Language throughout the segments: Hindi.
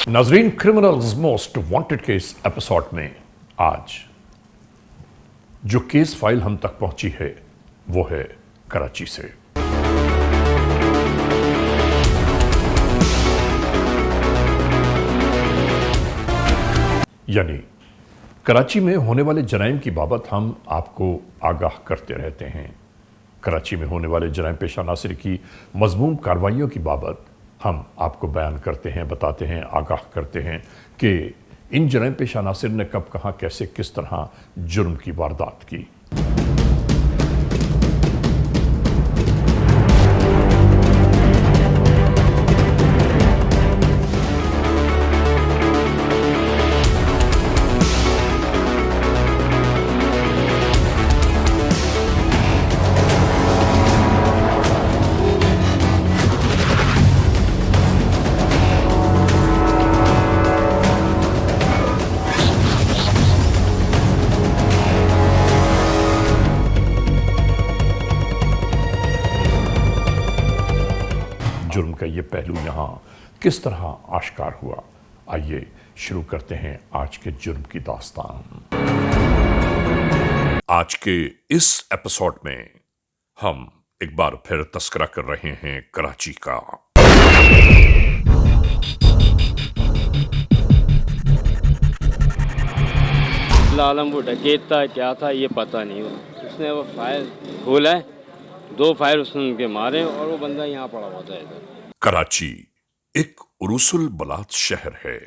नाजरीन, criminals most wanted case episode में आज जो केस फाइल हम तक पहुंची है वो है कराची से। यानी कराची में होने वाले जराइम की बाबत हम आपको आगाह करते रहते हैं। कराची में होने वाले जराइम पेश अनासर की मज़मूम कार्रवाइयों की बाबत हम आपको बयान करते हैं, बताते हैं, आगाह करते हैं कि इन जराइम पेश अनासर ने कब, कहाँ, कैसे, किस तरह जुर्म की वारदात की। जुर्म का ये पहलू यहाँ किस तरह आश्कार हुआ, आइए शुरू करते हैं आज के जुर्म की दास्तान। आज के इस एपिसोड में हम एक बार फिर तस्करा कर रहे हैं कराची का। आलम वो डकैत था, क्या था ये पता नहीं। उसने वो फायर खोला है, 2 फायर उसने उनके मारे और वो बंदा यहाँ पड़ा हुआ था इधर। कराची एक उरुसुल बलात शहर है।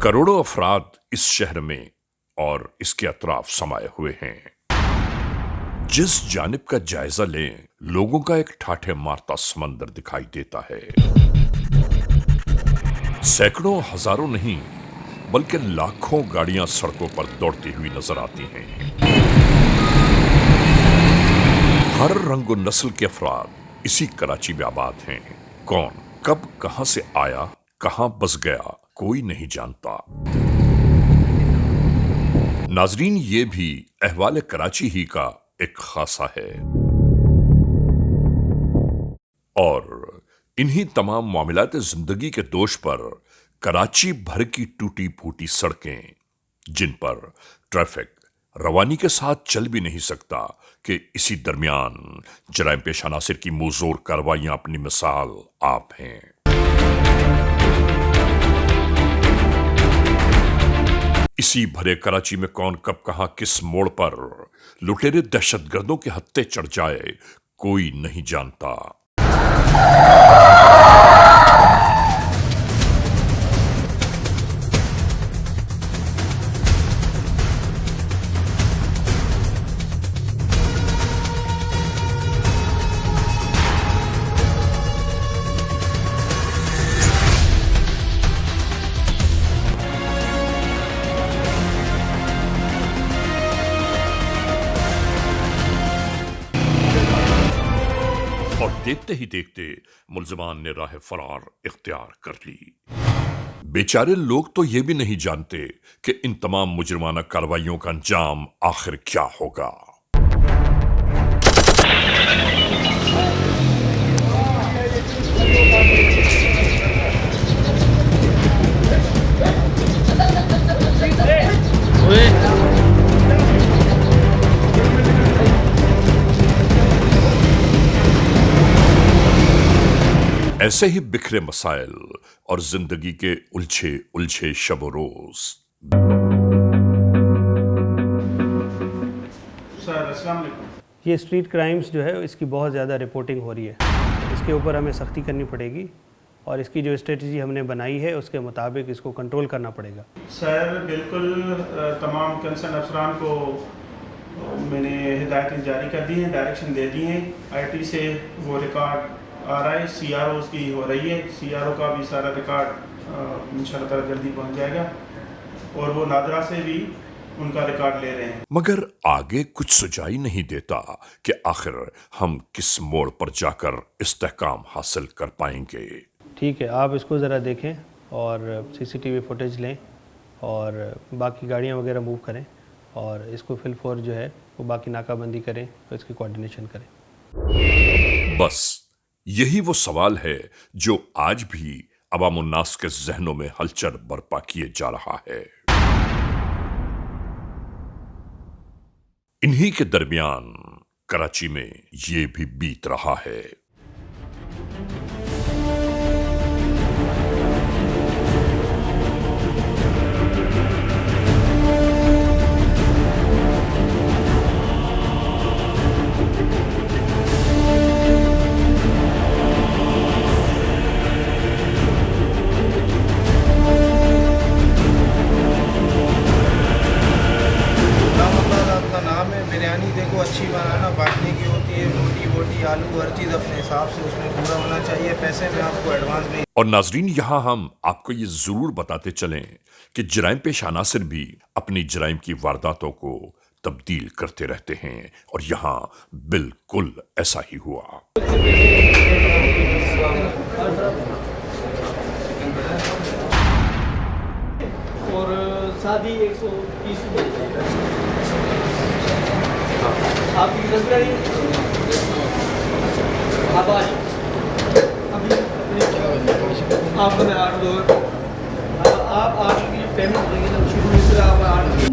करोड़ों अफराद इस शहर में और इसके अतराफ समाये हुए हैं। जिस जानिब का जायजा लें, लोगों का एक ठाठे मारता समंदर दिखाई देता है। सैकड़ों, हजारों नहीं बल्कि लाखों गाड़ियां सड़कों पर दौड़ती हुई नजर आती हैं। हर रंग और नस्ल के अफराद इसी कराची में आबाद हैं। कौन कब कहां से आया, कहां बस गया, कोई नहीं जानता। नाजरीन, ये भी अहवाल कराची ही का एक खासा है और इन्हीं तमाम मामलात जिंदगी के दोष पर कराची भर की टूटी फूटी सड़कें, जिन पर ट्रैफिक रवानी के साथ चल भी नहीं सकता, कि इसी दरमियान जराइम पेश अनासर की मुजोर कार्रवाइयां अपनी मिसाल आप हैं। इसी भरे कराची में कौन कब कहां किस मोड़ पर लुटेरे दहशतगर्दों के हत्थे चढ़ जाए, कोई नहीं जानता। और देखते ही देखते मुल्जिमान ने राह फरार इख्तियार कर ली। बेचारे लोग तो ये भी नहीं जानते कि इन तमाम मुजरिमाना कार्रवाइयों का अंजाम आखिर क्या होगा। ऐसे ही बिखरे मसाइल और जिंदगी के उलझे उलझे शब रोज। सर अस्सलाम वालेकुम। ये स्ट्रीट क्राइम्स जो है इसकी बहुत ज़्यादा रिपोर्टिंग हो रही है। इसके ऊपर हमें सख्ती करनी पड़ेगी और इसकी जो स्ट्रेटजी हमने बनाई है उसके मुताबिक इसको कंट्रोल करना पड़ेगा। सर बिल्कुल, तमाम कंसर्न अफसरान को मैंने हिदायतें जारी कर दी हैं, डायरेक्शन दे दी हैं। आईटी से वो रिकॉर्ड आ रहा है, सीआरओ की हो रही है, सीआरओ का भी सारा रिकॉर्ड इंशाल्लाह ताला जल्दी पहुंच जाएगा और वो नादरा से भी उनका रिकॉर्ड ले रहे हैं। मगर आगे कुछ सुझाई नहीं देता कि आखिर हम किस मोड़ पर जाकर इस्तेहकाम हासिल कर पाएंगे। ठीक है, आप इसको ज़रा देखें और सीसीटीवी फुटेज लें और बाकी गाड़ियाँ वगैरह मूव करें और इसको फिल फोर जो है वो बाकी नाकाबंदी करें तो इसकी कोऑर्डिनेशन करें। बस यही वो सवाल है जो आज भी अवाम उन्नास के जहनों में हलचल बर्पा किए जा रहा है। इन्हीं के दरमियान कराची में ये भी बीत रहा है। आपका नाम है बिरयानी, देखो अच्छी बनाना, बांटने की होती है, रोटी वोटी आलू हर चीज़ अपने हिसाब से उसमें पूरा होना चाहिए। पैसे में आपको एडवांस नहीं। और नाजरीन, यहां हम आपको ये जरूर बताते चलें कि जराइम पेशा अनासिर भी अपनी जराइम की वारदातों को तब्दील करते रहते हैं, और यहां बिल्कुल ऐसा ही हुआ। और शादी 130 आपकी 10 गाड़ी आप आज अभी आपको मैं 8 दो आप 8 की पेमेंट देंगे ना, शुरू से आप 8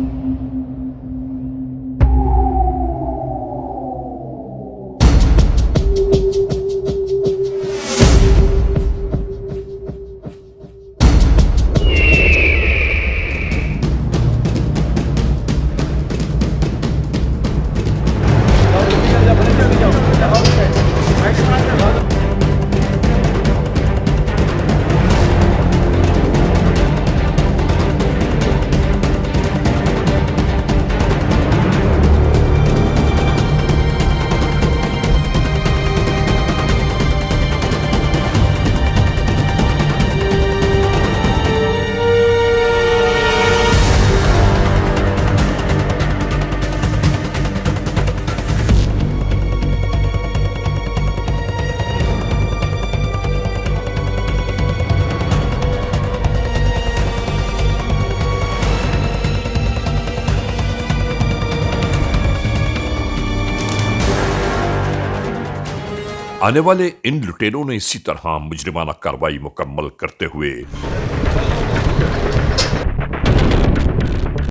आने वाले इन लुटेरों ने इसी तरह मुजरिमाना कार्रवाई मुकम्मल करते हुए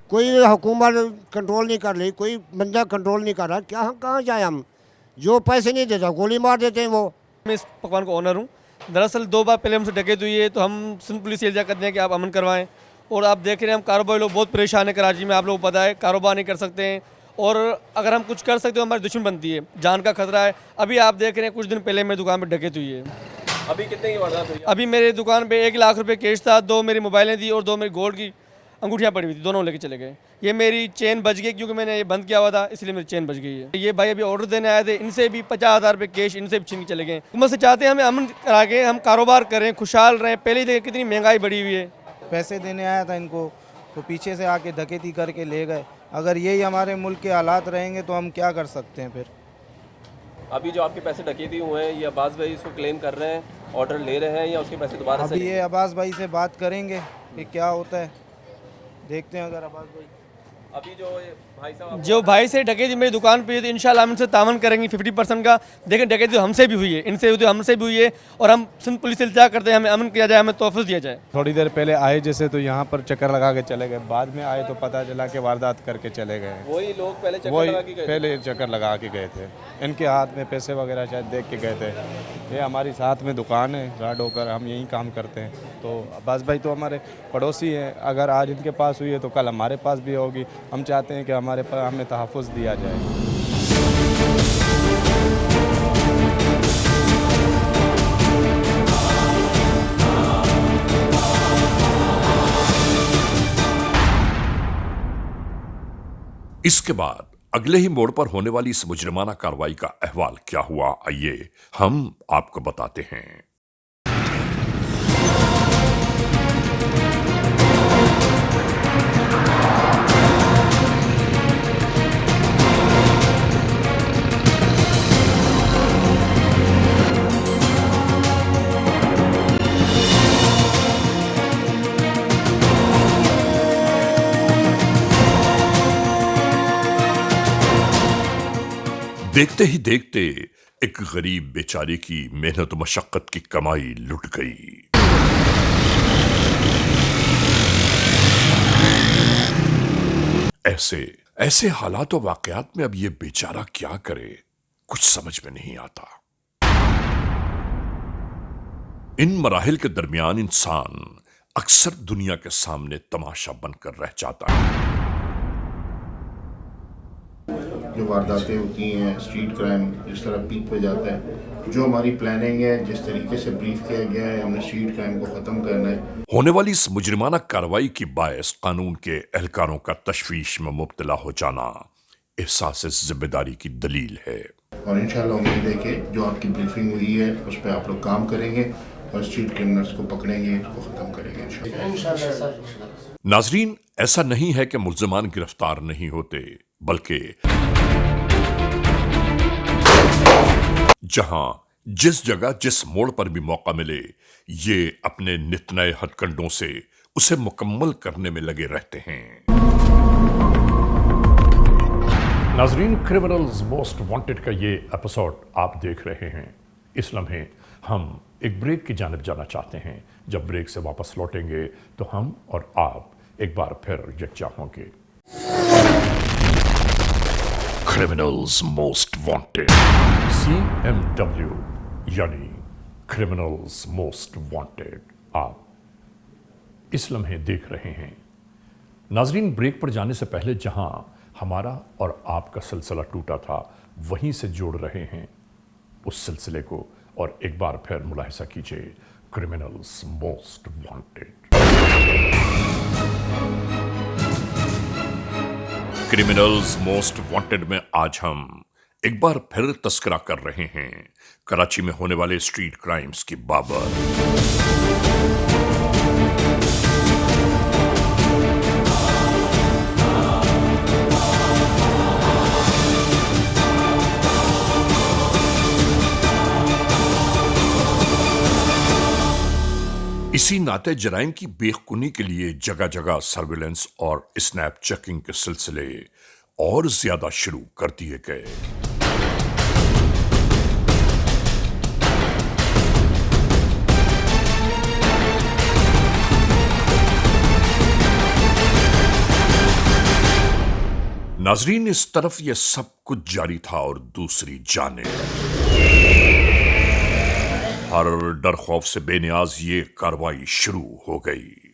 कोई हुकूमत कंट्रोल नहीं कर रही, कोई बंदा कंट्रोल नहीं कर रहा, क्या हम कहाँ जाए? हम जो पैसे नहीं देता गोली मार देते हैं वो। मैं इस पकवान को ओनर हूँ। दरअसल 2 बार पहले हमसे डकैत हुई है, तो हम सिंध पुलिस से इल्जा करते हैं कि आप अमन करवाएं। और आप देख रहे हैं हम कारोबारी लोग बहुत परेशान है कराची में, आप लोगों को पता है, कारोबार नहीं कर सकते हैं, और अगर हम कुछ कर सकते हो हमारी दुश्मन बनती है, जान का खतरा है। अभी आप देख रहे हैं कुछ दिन पहले मेरी दुकान पर डकैत हुई है। अभी कितने की वारदात हुई? अभी मेरी दुकान पे 1 लाख रुपए कैश था, 2 मेरी मोबाइलें दी और 2 मेरी गोल्ड की अंगूठियाँ पड़ी हुई थी, दोनों लेके चले गए। ये मेरी चेन बच गई क्योंकि मैंने ये बंद किया हुआ था, इसलिए मेरी चेन बच गई है। ये भाई अभी ऑर्डर देने आए थे, इनसे भी 50,000 रुपये कैश इनसे भी छीन के चले गए। हुकूमत से चाहते हैं हमें अमन करा के हम कारोबार करें, खुशहाल रहें। पहले ही देखिए कितनी महंगाई बढ़ी हुई है। पैसे देने आया था इनको, तो पीछे से आके डकैती करके ले गए। अगर यही हमारे मुल्क के हालात रहेंगे तो हम क्या कर सकते हैं फिर? अभी जो आपके पैसे डकैती हुए हैं, ये अब्बास भाई इसको क्लेम कर रहे हैं, ऑर्डर ले रहे हैं, या उसके पैसे दोबारा से? अभी ये अब्बास भाई से बात करेंगे कि क्या होता है, देखते हैं। अगर अब्बास भाई अभी जो ये भाई साहब जो भाई से डकैती मेरी दुकान पे है, तो इंशाल्लाह हम इनसे तावन करेंगे 50% का। देखें डकैती तो हमसे भी हुई है, इनसे तो हमसे भी हुई है, और हम सिंध पुलिस से इल्तिजा करते हैं हमें अमन किया जाए, हमें तोहफ़्फ़ दिया जाए। थोड़ी देर पहले आए जैसे तो यहाँ पर चक्कर लगा के चले गए, बाद में आए तो पता चला कि वारदात करके चले गए। वही लोग पहले चक्कर वही लगा के गए थे। पहले चक्कर लगा के गए थे, इनके हाथ में पैसे वगैरह शायद देख के गए थे। ये हमारी साथ में दुकान है, राड होकर हम यहीं काम करते हैं। तो अब्बास भाई तो हमारे पड़ोसी हैं, अगर आज इनके पास हुई है तो कल हमारे पास भी होगी। हम चाहते हैं कि हमारे पास हमें तहफ़्फ़ुज़ दिया जाए। इसके बाद अगले ही मोड़ पर होने वाली इस मुजरिमाना कार्रवाई का अहवाल क्या हुआ, आइए हम आपको बताते हैं। देखते ही देखते एक गरीब बेचारे की मेहनत मशक्कत की कमाई लुट गई। ऐसे ऐसे हालात और वाकयात में अब ये बेचारा क्या करे, कुछ समझ में नहीं आता। इन मराहिल के दरमियान इंसान अक्सर दुनिया के सामने तमाशा बनकर रह जाता है। जो वारदातें होती हैं, स्ट्रीट क्राइम जिस तरह पीक पे जाता है, जो हमारी प्लानिंग है, जिस तरीके से ब्रीफ किया गया है, हमने स्ट्रीट क्राइम को ख़त्म करना है। होने वाली इस मुजरिमाना कार्रवाई की बायस कानून के एहलकारों का तशवीश में मुब्तला हो जाना एहसास जिम्मेदारी की दलील है। और इंशाल्लाह उम्मीद है कि जो आपकी ब्रीफिंग हुई है उस पर आप लोग काम करेंगे और स्ट्रीट क्रिमिनल्स को पकड़ेंगे, इसको ख़त्म करेंगे इंशाल्लाह। नाजरीन, ऐसा नहीं है कि मुल्जिमान गिरफ्तार नहीं होते, बल्कि जहां जिस जगह जिस मोड़ पर भी मौका मिले, ये अपने नित नए हथकंडों से उसे मुकम्मल करने में लगे रहते हैं। नाजरीन, क्रिमिनल्स मोस्ट वांटेड का ये एपिसोड आप देख रहे हैं। इस लम्हे हम एक ब्रेक की जानिब जाना चाहते हैं। जब ब्रेक से वापस लौटेंगे तो हम और आप एक बार फिर यकजा होंगे। क्रिमिनल्स मोस्ट वांटेड, CMW यानी क्रिमिनल्स मोस्ट वांटेड, आप इस लम्हे देख रहे हैं। नाजरीन, ब्रेक पर जाने से पहले जहां हमारा और आपका सिलसिला टूटा था, वहीं से जोड़ रहे हैं उस सिलसिले को और एक बार फिर मुलाहिजा कीजिए। Criminals most wanted. Criminals most wanted में आज हम एक बार फिर तस्करा कर रहे हैं कराची में होने वाले स्ट्रीट क्राइम्स की बाबत। इसी नाते जराइम की बेखुनी के लिए जगह जगह सर्विलेंस और स्नैप चेकिंग के सिलसिले और ज्यादा शुरू कर दिए गए। नाजरीन, इस तरफ यह सब कुछ जारी था और दूसरी जानिब हर डर खौफ से बेनियाज ये कार्रवाई शुरू हो गई।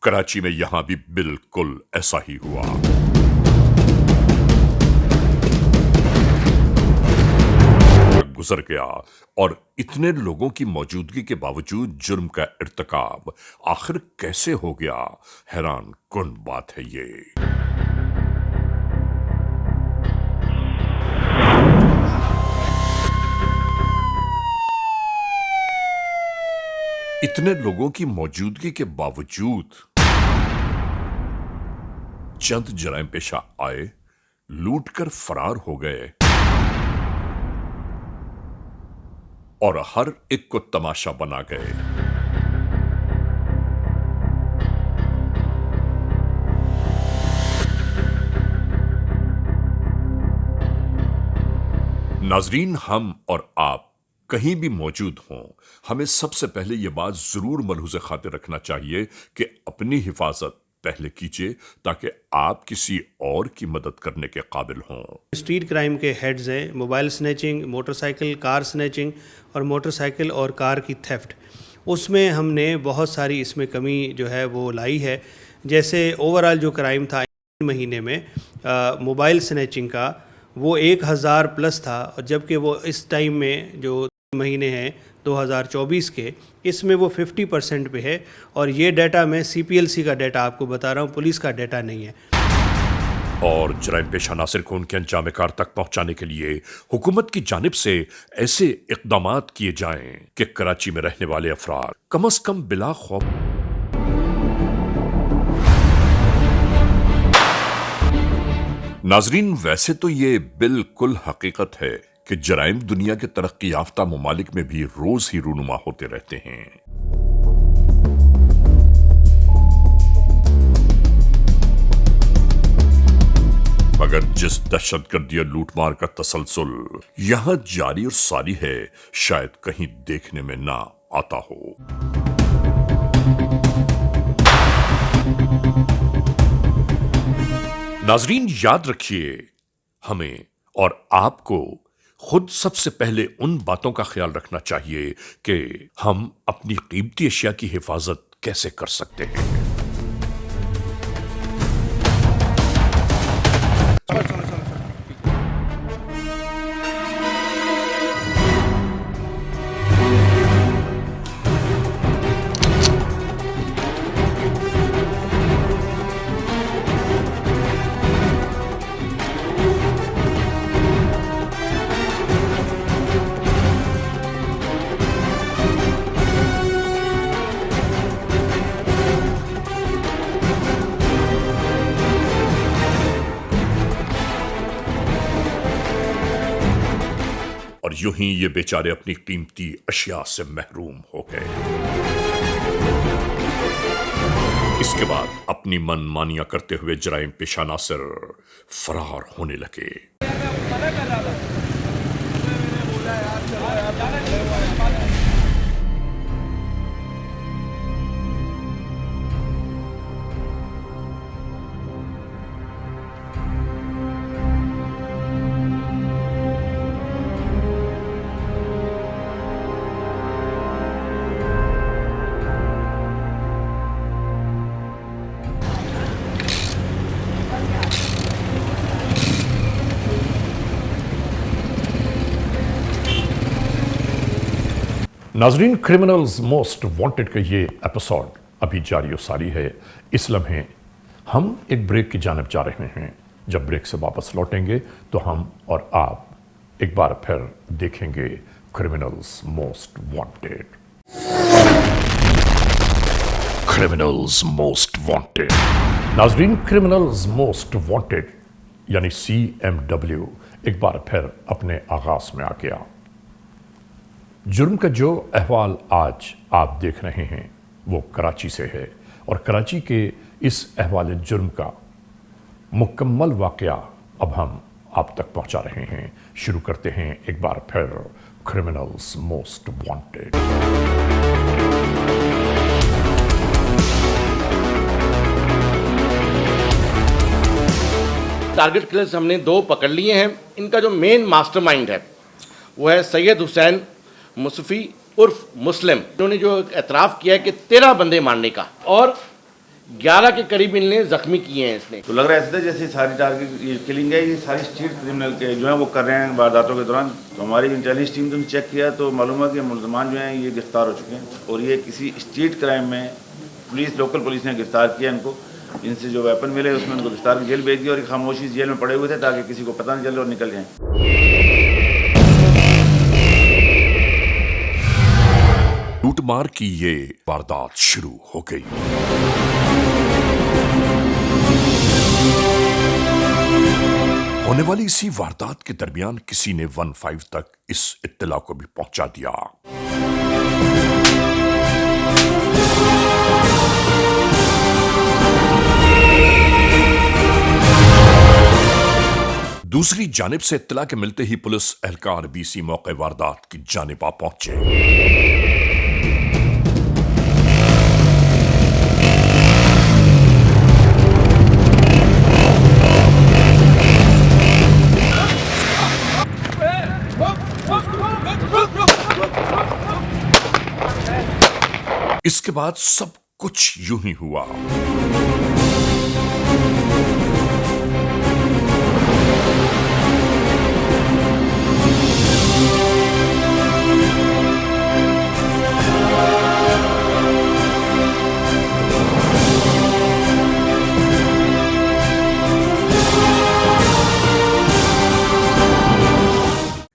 कराची में यहां भी बिल्कुल ऐसा ही हुआ। गुजर गया और इतने लोगों की मौजूदगी के बावजूद जुर्म का इर्तिकाब आखिर कैसे हो गया, हैरान कुन बात है ये। इतने लोगों की मौजूदगी के बावजूद चंद जराइम पेशा आए, लूटकर फरार हो गए और हर एक को तमाशा बना गए। नाजरीन, हम और आप कहीं भी मौजूद हों, हमें सबसे पहले यह बात जरूर मलहूज़ खातिर रखना चाहिए कि अपनी हिफाजत पहले कीजिए ताकि आप किसी और की मदद करने के काबिल हों। स्ट्रीट क्राइम के हेड्स हैं mobile snatching, motorcycle car snatching और मोटरसाइकिल और कार की थेफ्ट। उसमें हमने बहुत सारी इसमें कमी जो है वो लाई है। जैसे ओवरऑल जो क्राइम था महीने में मोबाइल स्नैचिंग का वो 1000 प्लस था, जबकि वो इस टाइम में जो महीने हैं 2024 के, इसमें वो 50% पे है। और ये डाटा मैं CPLC का डाटा आपको बता रहा हूँ, पुलिस का डाटा नहीं है। और जराइम पेशा नासिर को उनके अंजाम कार तक पहुंचाने के लिए हुकूमत की जानिब से ऐसे इक़दामात किए जाएं कि कराची में रहने वाले अफराद कम अज कम बिला खौफ। नाजरीन, वैसे तो ये बिल्कुल हकीकत है कि जराइम दुनिया के तरक्की याफ्ता ममालिक में भी रोज ही रूनुमा होते रहते हैं। मगर जिस दहशतगर्दी और लूटमार का तसलसल यहां जारी और सारी है, शायद कहीं देखने में ना आता हो। नाजरीन, याद रखिए, हमें और आपको खुद सबसे पहले उन बातों का ख्याल रखना चाहिए कि हम अपनी कीमती अशिया की हिफाजत कैसे कर सकते हैं। और यूं ही ये बेचारे अपनी कीमती अशिया से महरूम हो गए। इसके बाद अपनी मनमानियां करते हुए जराइम पेशा नासिर फरार होने लगे। नाजरीन, क्रिमिनल्स मोस्ट वांटेड का ये एपिसोड अभी जारी सारी है। इस लम्हे हम एक ब्रेक की जानिब जा रहे हैं। जब ब्रेक से वापस लौटेंगे तो हम और आप एक बार फिर देखेंगे criminals most wanted. Criminals most wanted. नाजरीन, क्रिमिनल्स मोस्ट वांटेड यानी CMW एक बार फिर अपने आगाज में आ गया। जुर्म का जो अहवाल आज आप देख रहे हैं वो कराची से है और कराची के इस अहवाल जुर्म का मुकम्मल वाकया अब हम आप तक पहुंचा रहे हैं। शुरू करते हैं एक बार फिर criminals most wanted. Target killers हमने 2 पकड़ लिए हैं। इनका जो मेन मास्टरमाइंड है वो है सैयद हुसैन मुसफ़ी उर्फ मुस्लिम। इन्होंने जो एतराफ़ किया है कि 13 बंदे मारने का और 11 के करीब इनने जख्मी किए हैं। इसने तो लग रहा है ऐसा जैसे सारी टारगेट ये किलिंग है, ये सारी स्ट्रीट क्रिमिनल के जो है वो कर रहे हैं वारदातों के दौरान। तो हमारी इंटेलिजेंस टीम ने चेक किया तो मालूम है कि मुलजमान जो हैं ये गिरफ्तार हो चुके हैं और ये किसी स्ट्रीट क्राइम में लोकल पुलिस ने गिरफ्तार किया इनको। इनसे जो वेपन मिले उसमें उनको गिरफ्तार कर जेल भेज दिया और ये खामोशी जेल में पड़े हुए थे ताकि किसी को पता नहीं चले और निकल जाएँ। लूटमार की ये वारदात शुरू हो गई। होने वाली इसी वारदात के दरमियान किसी ने 15 तक इस इत्तला को भी पहुंचा दिया। दूसरी जानिब से इत्तला के मिलते ही पुलिस एहलकार भी इसी मौके वारदात की जानिब आ पहुंचे। इसके बाद सब कुछ यूं ही हुआ।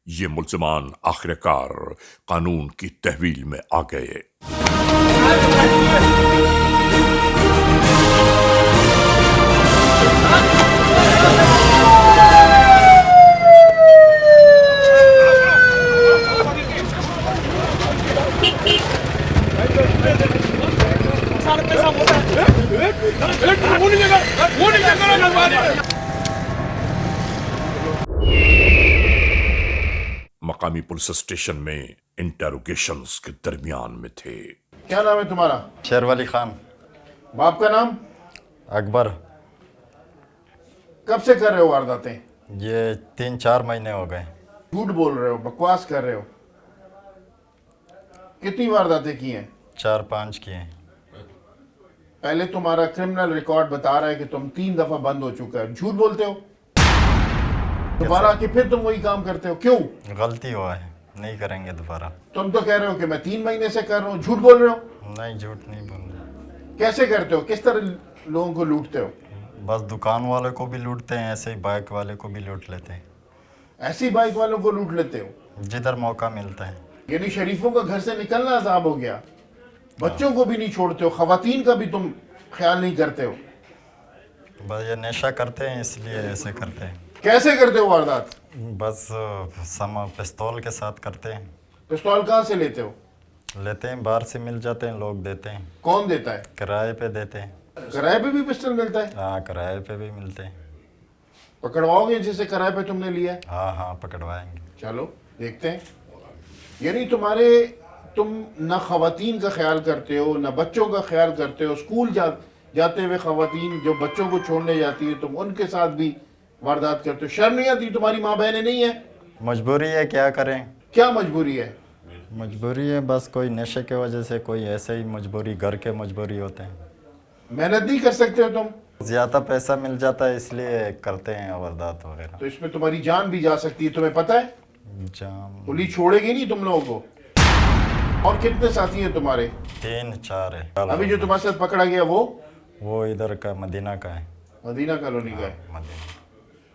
ये मुल्ज़िमान आखिरकार कानून की तहवील में आ गए। मकामी पुलिस स्टेशन में इंटेरोगेशंस के दरमियान में थे। क्या नाम है तुम्हारा? शेरवाली खान। बाप का नाम? अकबर। कब से कर रहे हो वारदातें? ये 3-4 महीने हो गए। झूठ बोल रहे हो, बकवास कर रहे हो। कितनी वारदातें की हैं? 4-5 किए। पहले तुम्हारा क्रिमिनल रिकॉर्ड बता रहा है कि तुम 3 दफा बंद हो चुका है, झूठ बोलते हो। दोबारा आके फिर तुम वही काम करते हो, क्यों? गलती हुआ है, नहीं करेंगे दोबारा। तुम तो कह रहे हो कि मैं 3 महीने से कर रहा हूँ, झूठ बोल रहे हो। नहीं, झूठ नहीं बोल रहे। कैसे करते हो? किस तरह लोगों को लूटते हो? बस दुकान वाले को भी लूटते हैं, ऐसे ही बाइक वाले को भी लूट लेते हैं। ऐसी बाइक वालों को लूट लेते हो जिधर मौका मिलता है। यानी शरीफों का घर से निकलना अजाब हो गया। बच्चों को भी नहीं छोड़ते हो, खवातीन का भी तुम ख्याल नहीं करते हो। बस ये नशा करते हैं इसलिए ऐसे करते हैं। कैसे करते हो वारदात? बस पिस्तौल के साथ करते हैं। पिस्तौल कहाँ से लेते हो? लेते हैं, बाहर से मिल जाते हैं, लोग देते हैं। कौन देता है? किराए पे देते हैं। किराए पे भी पिस्टल मिलता है? हाँ, किराए पे भी मिलते हैं। पकड़वाओगे जिसे किराए पे तुमने लिया है? हाँ, पकड़वाएंगे। चलो देखते हैं। यानी तुम न खवातीन का ख्याल करते हो, न बच्चों का ख्याल करते हो। स्कूल जाते हुए खवातीन जो बच्चों को छोड़ने जाती है, तुम उनके साथ भी वारदात करते हो। शर्म नहीं आती? तुम्हारी माँ बहनें नहीं है? मजबूरी है, क्या करें। क्या मजबूरी है? मजबूरी है बस, कोई नशे के वजह से, कोई ऐसे ही मजबूरी, घर के मजबूरी होते हैं। मेहनत नहीं कर सकते हो तुम? ज्यादा पैसा मिल जाता है इसलिए करते हैं वारदात वगैरह। तो इसमें तुम्हारी जान भी जा सकती है, तुम्हें पता है? जान पुलिस छोड़ेगी नहीं तुम लोगों को। और कितने साथी हैं तुम्हारे? 3-4 है। अभी जो तुम्हारे साथ पकड़ा गया वो इधर का मदीना का है। मदीना कॉलोनी का है? मदीना।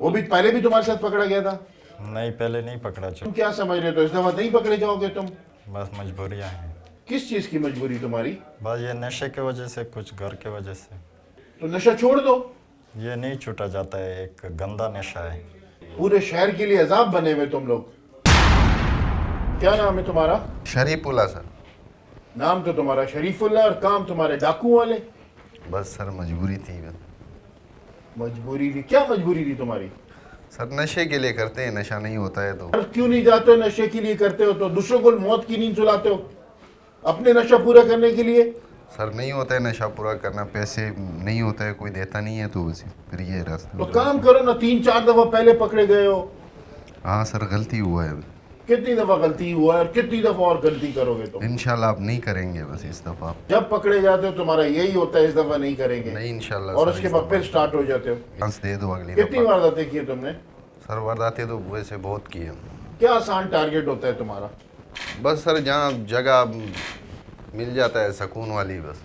वो भी पहले भी तुम्हारे साथ पकड़ा गया था? नहीं, पहले नहीं पकड़ा। तुम क्या समझ रहे हो? तो इस दफा नहीं पकड़े जाओगे तुम? बस मजबूरियाँ हैं। किस चीज की मजबूरी तुम्हारी? बस ये नशे के वजह से, कुछ घर के वजह से। तो नशा छोड़ दो। ये नहीं छूटा जाता है, एक गंदा नशा है। पूरे शहर के लिए अजाब बने हुए तुम लोग। क्या नाम है तुम्हारा? शरीफुल्ला सर। नाम तो तुम्हारा शरीफुल्ला और काम तुम्हारे डाकू वाले। बस सर मजबूरी थी। मजबूरी थी? क्या मजबूरी थी तुम्हारी? सर नशे के लिए करते हैं, नशा नहीं होता है तो। क्यों नहीं जाते हो? नशे के लिए करते हो तो दूसरों को मौत की नींद सुलाते हो, अपने नशा पूरा करने के लिए। सर नहीं होता है नशा पूरा करना, पैसे नहीं होता है, कोई देता नहीं है, तो बस फिर ये रास्ता। तो काम करो ना, 3-4 दफा पहले पकड़े गए हो। हाँ सर, गलती हुआ है। कितनी दफा गलती हुआ है और कितनी दफा और गलती करोगे तुम? इंशाल्लाह आप नहीं करेंगे, बस इस दफा। जब पकड़े जाते हो तुम्हारा यही होता है, इस दफा नहीं करेंगे। नहीं इंशाल्लाह। और उसके बाद फिर स्टार्ट हो जाते हो। चांस दे दो अगली। कितनी वारदातें की तुमने? सर वारदातें तो वैसे बहुत की है। क्या आसान टारगेट होता है तुम्हारा? बस सर जहाँ जगह मिल जाता है सुकून वाली, बस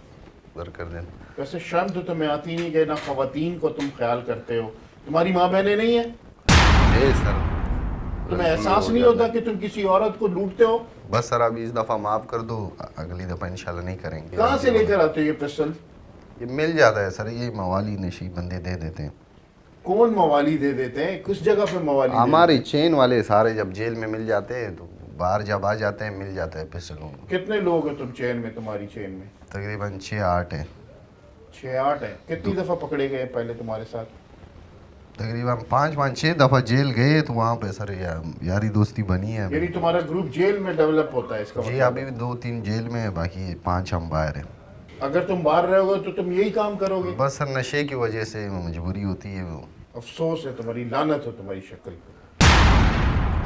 उधर कर देना। वैसे शर्म तो तुम्हें आती नहीं कि ना खवातीन को तुम ख्याल करते हो? तुम्हारी माँ बहनें नहीं है? सर तुम्हें एहसास नहीं होता कि तुम किसी औरत को लूटते हो? बस सर अब इस दफ़ा माफ़ कर दो, अगली दफ़ा इंशाल्लाह नहीं करेंगे। कहाँ से लेकर आते हो ये पिस्टल? ये मिल जाता है सर, ये मवाली नशी बंदे दे देते हैं। कौन मवाली दे देते हैं? किस जगह पे मवाली? हमारे चेन वाले सारे जब जेल में मिल जाते हैं तो बाहर जब आ जाते हैं मिल जाता है पिस्टल। कितने लोग हो तुम चेन में? तुम्हारी चेन में तकरीबन 6-8 है। 6-8 है। कितनी दफा पकड़े गए पहले तुम्हारे साथ? तकरीबन 5-6 दफ़ा जेल गए, तो वहाँ पे सर यारी दोस्ती बनी है। यानी तुम्हारा ग्रुप जेल में डेवलप होता है इसका? जी अभी 2-3 जेल में है, बाकी 5 हम बाहर हैं। अगर तुम बाहर रहोगे तो तुम यही काम करोगे? बस सर नशे की वजह से मजबूरी होती है वो। अफसोस है, तुम्हारी लानत हो तुम्हारी शक्ल पर।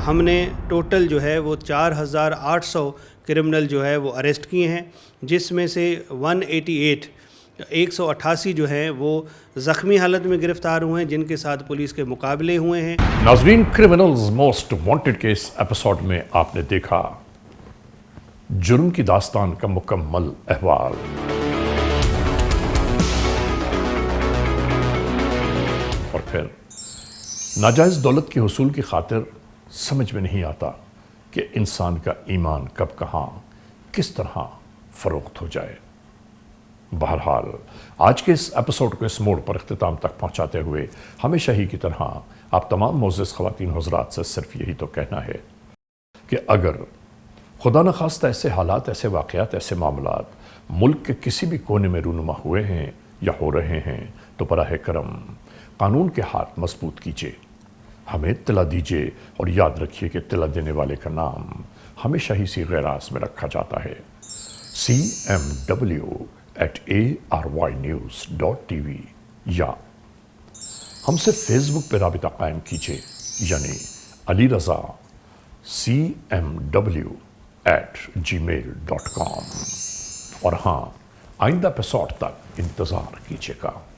हमने टोटल जो है वो 4800 क्रिमिनल जो है वो अरेस्ट किए हैं, जिसमें से 188 जो हैं वो ज़ख्मी हालत में गिरफ़्तार हुए हैं, जिनके साथ पुलिस के मुकाबले हुए हैं। नाज़रीन, क्रिमिनल्स मोस्ट वांटेड के इस एपिसोड में आपने देखा जुर्म की दास्तान का मुकम्मल अहवाल। और फिर नाजायज़ दौलत के हुसूल की खातिर समझ में नहीं आता कि इंसान का ईमान कब कहाँ किस तरह फ़रोख्त हो जाए। बहरहाल आज के इस एपिसोड को इस मोड़ पर इख्तिताम तक पहुँचाते हुए हमेशा ही की तरह आप तमाम मोअज़्ज़ज़ ख़वातीन हज़रात से सिर्फ यही तो कहना है कि अगर खुदा न खास्ता ऐसे हालात, ऐसे वाक़यात, ऐसे मामलात मुल्क के किसी भी कोने में रूनुमा हुए हैं या हो रहे हैं तो बराह करम कानून के हाथ मजबूत कीजिए। हमें इत्तला दीजिए और याद रखिए कि इत्तला देने वाले का नाम हमेशा ही सी गैरास में रखा जाता है। cmw@arynews.tv या हमसे फेसबुक पर राबिता कायम कीजिए, यानी अली रज़ा cmw@gmail.com। और हाँ, आइंदा एपिसोड तक इंतज़ार कीजिएगा।